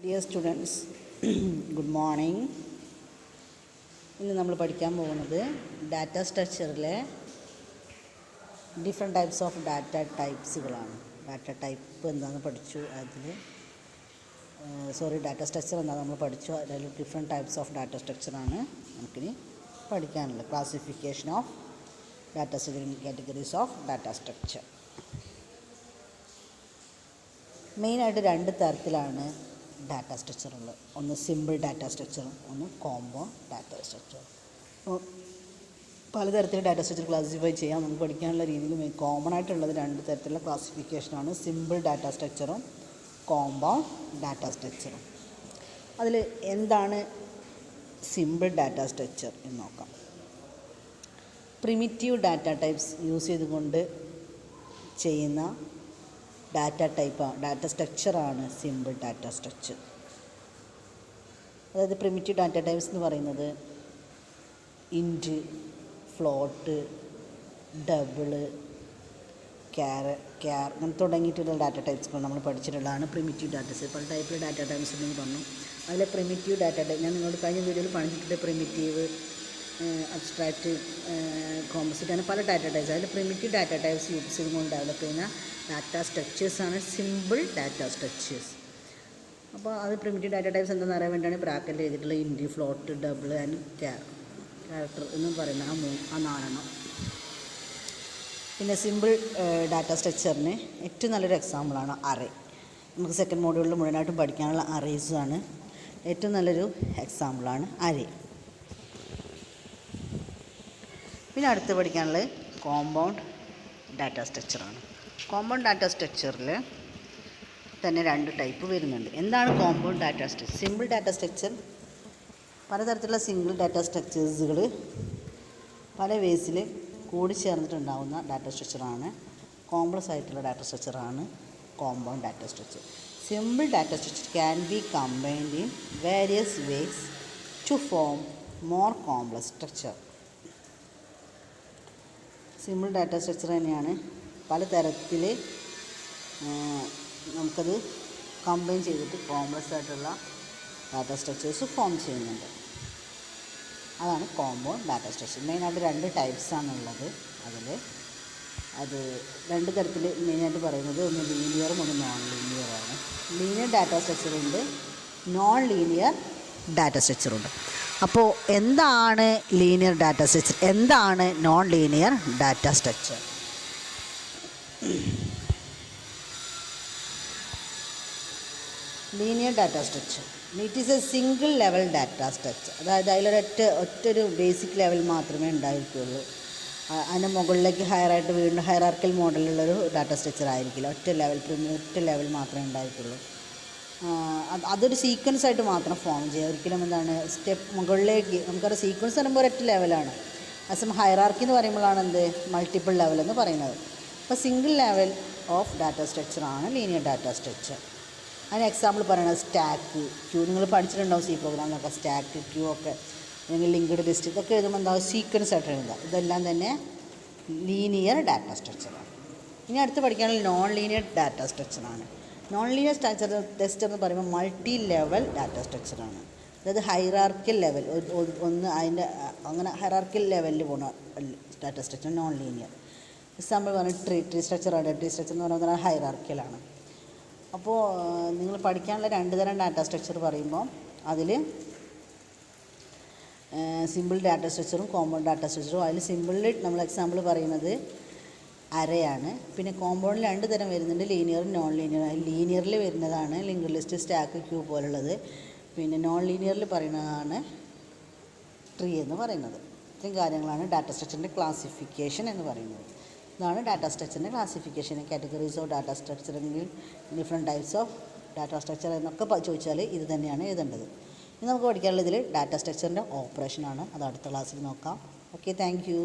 Dear students, good morning. ഇന്ന് നമ്മൾ പഠിക്കാൻ പോകുന്നത് ഡാറ്റ സ്ട്രക്ചറിലെ ഡിഫറെൻറ്റ് ടൈപ്സ് ഓഫ് ഡാറ്റ ടൈപ്സുകളാണ്. ഡാറ്റ ടൈപ്പ് എന്താണെന്ന് പഠിച്ചു. ഡാറ്റ സ്ട്രക്ചർ എന്താണെന്ന് നമ്മൾ പഠിച്ചു. അതിൽ ഡിഫറെൻറ്റ് ടൈപ്സ് ഓഫ് ഡാറ്റ സ്ട്രക്ചറാണ് നമുക്കിനി പഠിക്കാനുള്ളത്. Classification of data structure, categories of data structure. മെയിനായിട്ട് രണ്ട് തരത്തിലാണ് ഡാറ്റ സ്ട്രക്ചറുള്ളത്. ഒന്ന് സിമ്പിൾ ഡാറ്റ സ്ട്രക്ചറും ഒന്ന് കോമ്പൗണ്ട് ഡാറ്റ സ്ട്രക്ചറും. പലതരത്തിൽ ഡാറ്റ സ്ട്രക്ചർ ക്ലാസിഫൈ ചെയ്യാം. നമുക്ക് പഠിക്കാനുള്ള രീതിയിൽ കോമൺ ആയിട്ടുള്ളത് രണ്ട് തരത്തിലുള്ള ക്ലാസിഫിക്കേഷനാണ്: സിമ്പിൾ ഡാറ്റ സ്ട്രക്ചറും കോമ്പൗണ്ട് ഡാറ്റ സ്ട്രക്ചറും. അതിൽ എന്താണ് സിമ്പിൾ ഡാറ്റ സ്ട്രക്ചർ എന്ന് നോക്കാം. പ്രിമിറ്റീവ് ഡാറ്റ ടൈപ്സ് യൂസ് ചെയ്തുകൊണ്ട് ചെയ്യുന്ന ഡാറ്റ സ്ട്രക്ചറാണ് സിമ്പിൾ ഡാറ്റ സ്ട്രക്ചർ. അതായത് പ്രിമിറ്റീവ് ഡാറ്റ ടൈപ്സ് എന്ന് പറയുന്നത് ഇൻറ്റ്, ഫ്ലോട്ട്, ഡബിള്, അങ്ങനെ തുടങ്ങിയിട്ടുള്ള ഡാറ്റ ടൈപ്സുകൾ നമ്മൾ പഠിച്ചിട്ടുള്ളതാണ് പ്രിമിറ്റീവ് ഡാറ്റ ടൈപ്സ്. പല ടൈപ്പിൽ ഡാറ്റ ടൈപ്സ് ഉണ്ടെന്ന് പറഞ്ഞു. അതിലെ പ്രിമിറ്റീവ് ഡാറ്റ ടൈപ്പ് ഞാൻ നിങ്ങളോട് കഴിഞ്ഞ വീഡിയോയിൽ പറഞ്ഞിട്ടുണ്ട്. പ്രിമിറ്റീവ്, അബ്സ്ട്രാക്റ്റ്, കോമ്പോസിറ്റ്, അങ്ങനെ പല ഡാറ്റ ടൈപ്സ്. അതിൽ പ്രിമിറ്റീവ് ഡാറ്റ ടൈപ്സ് യൂസ് ചെയ്തുകൊണ്ട് ഡെവലപ്പ് ചെയ്യുന്ന ഡാറ്റ സ്ട്രക്ചേഴ്സാണ് സിമ്പിൾ ഡാറ്റ സ്ട്രക്ചേഴ്സ്. അപ്പോൾ അത് പ്രിമിറ്റീവ് ഡാറ്റ ടൈപ്സ് എന്താണെന്ന് അറിയാൻ വേണ്ടിയാണ് ബ്രാക്കറ്റിൽ എഴുതിയിട്ടുള്ള ഇൻറ്റ്, ഫ്ലോട്ട്, ഡബിൾ ആൻഡ് ക്യാരക്ടർ എന്ന് പറയുന്ന ആ നാലെണ്ണം. പിന്നെ സിമ്പിൾ ഡാറ്റ സ്ട്രക്ചറിന് ഏറ്റവും നല്ലൊരു എക്സാമ്പിളാണ് അറേ. നമുക്ക് സെക്കൻഡ് മോഡ്യൂളിൽ മുഴുവനായിട്ടും പഠിക്കാനുള്ള അറേസാണ്. ഏറ്റവും നല്ലൊരു എക്സാമ്പിളാണ് അറേ. പിന്നെ അടുത്ത് പഠിക്കാനുള്ളത് കോമ്പൗണ്ട് ഡാറ്റ സ്ട്രക്ചറാണ്. കോമ്പൗണ്ട് ഡാറ്റ സ്ട്രക്ചറിൽ തന്നെ രണ്ട് ടൈപ്പ് വരുന്നുണ്ട്. എന്താണ് compound data structure? Simple data structure പലതരത്തിലുള്ള സിംഗിൾ ഡാറ്റ സ്ട്രക്ചേഴ്സുകൾ പല വേസിൽ കൂടി ചേർന്നിട്ടുണ്ടാകുന്ന ഡാറ്റ സ്ട്രക്ചറാണ്. കോംപ്ലക്സ് ആയിട്ടുള്ള ഡാറ്റ സ്ട്രക്ചറാണ് compound data structure. Simple data structure can be combined in various ways to form more complex structure. Simple data structure തന്നെയാണ് പലതരത്തിൽ നമുക്കത് കമ്പൈൻ ചെയ്തിട്ട് കോംപ്ലക്സ് ആയിട്ടുള്ള ഡാറ്റ സ്ട്രക്ചേഴ്സ് ഫോം ചെയ്യുന്നുണ്ട്. അതാണ് കോമ്പൗണ്ട് ഡാറ്റ സ്ട്രക്ചർ. മെയിനായിട്ട് രണ്ട് ടൈപ്സാണുള്ളത്. അത് രണ്ട് തരത്തിൽ മെയിനായിട്ട് പറയുന്നത് ഒന്ന് ലീനിയറും ഒന്ന് നോൺ ലീനിയറാണ്. ലീനിയർ ഡാറ്റ സ്ട്രക്ചറുണ്ട്, നോൺ ലീനിയർ ഡാറ്റ സ്ട്രക്ചറുണ്ട്. അപ്പോൾ എന്താണ് ലീനിയർ ഡാറ്റ സ്ട്രക്ചർ, എന്താണ് non linear data structure? Linear data structure it is a single level data structure. അതായത് അതിലൊരു ബേസിക് ലെവൽ മാത്രമേ ഉണ്ടായിരിക്കുള്ളൂ. അതിൻ്റെ മുകളിലേക്ക് ഹയറായിട്ട് വീണ്ടും ഹയറാർക്കൽ മോഡലുള്ളൊരു ഡാറ്റ സ്ട്രക്ചർ ആയിരിക്കില്ല. ഒറ്റ ലെവൽ മാത്രമേ ഉണ്ടായിരിക്കുള്ളൂ. അതൊരു സീക്വൻസ് ആയിട്ട് മാത്രം ഫോം ചെയ്യുക. ഒരിക്കലും സ്റ്റെപ്പ് മുകളിലേക്ക് നമുക്കറിയാം. സീക്വൻസ് പറയുമ്പോൾ ഒരൊറ്റ ലെവലാണ്. അസം ഹയറാർക്കി എന്ന് പറയുമ്പോഴാണ് മൾട്ടിപ്പിൾ ലെവൽ എന്ന് പറയുന്നത്. അപ്പോൾ സിംഗിൾ ലെവൽ ഓഫ് ഡാറ്റ സ്ട്രക്ചറാണ് ലീനിയർ ഡാറ്റ സ്ട്രക്ചർ. അതിന് എക്സാമ്പിൾ പറയുന്നത് സ്റ്റാക്ക്, ക്യൂ. നിങ്ങൾ പഠിച്ചിട്ടുണ്ടാവും സി പ്രോഗ്രാമിലൊക്കെ. സ്റ്റാക്ക്, ക്യൂ ഒക്കെ, അല്ലെങ്കിൽ ലിങ്ക്ഡ് ലിസ്റ്റ്, ഇതൊക്കെ എഴുതുമ്പോൾ എന്താവും സീക്വൻസ് ആയിട്ട് എഴുതുക. ഇതെല്ലാം തന്നെ ലീനിയർ ഡാറ്റ സ്ട്രക്ചറാണ്. ഇനി അടുത്ത് പഠിക്കാനുള്ള നോൺ ലീനിയർ ഡാറ്റ സ്ട്രക്ചറാണ്. നോൺ ലീനിയർ സ്ട്രക്ചർ എന്ന് പറയുമ്പോൾ മൾട്ടി ലെവൽ ഡാറ്റ സ്ട്രക്ചറാണ്. അതായത് ഹൈറാർക്കൽ ലെവൽ അതിൻ്റെ അങ്ങനെ ഹൈറാർക്കൽ ലെവലിൽ പോകുന്ന data structure non linear. Example പറഞ്ഞാൽ ട്രീ സ്ട്രക്ചറാണ്. ട്രീ സ്ട്രക്ചർ എന്ന് പറയുന്നത് ഹൈറാർക്കലാണ്. അപ്പോൾ നിങ്ങൾ പഠിക്കാനുള്ള രണ്ട് തരം ഡാറ്റ സ്ട്രക്ചർ പറയുമ്പോൾ അതിൽ സിമ്പിൾ ഡാറ്റ സ്ട്രക്ചറും കോമ്പൗണ്ട് ഡാറ്റ സ്ട്രക്ചറും. അതിൽ സിമ്പിളിൽ നമ്മൾ എക്സാമ്പിൾ പറയുന്നത് അറേയാണ്. പിന്നെ കോമ്പൗണ്ടിൽ രണ്ട് തരം വരുന്നുണ്ട്, ലീനിയറും നോൺ ലീനിയറും. അതിൽ ലീനിയറിൽ വരുന്നതാണ് ലിങ്ക്ഡ് ലിസ്റ്റ്, സ്റ്റാക്ക്, ക്യൂ പോലുള്ളത്. പിന്നെ നോൺ ലീനിയറിൽ പറയുന്നതാണ് ട്രീ എന്ന് പറയുന്നത്. ഇത്രയും കാര്യങ്ങളാണ് ഡാറ്റ സ്ട്രക്ചറിൻ്റെ ക്ലാസിഫിക്കേഷൻ എന്ന് പറയുന്നത്. ഇതാണ് ഡാറ്റ സ്ട്രക്ചറിൻ്റെ classification. Categories of data structure, അല്ലെങ്കിൽ different types of data structure എന്നൊക്കെ ചോദിച്ചാൽ ഇത് തന്നെയാണ് എഴുതേണ്ടത്. ഇനി നമുക്ക് പഠിക്കാനുള്ളത് ഡാറ്റ സ്ട്രക്ചറിൻ്റെ ഓപ്പറേഷനാണ്. അത് അടുത്ത ക്ലാസ്സിൽ നോക്കാം. Okay, thank you.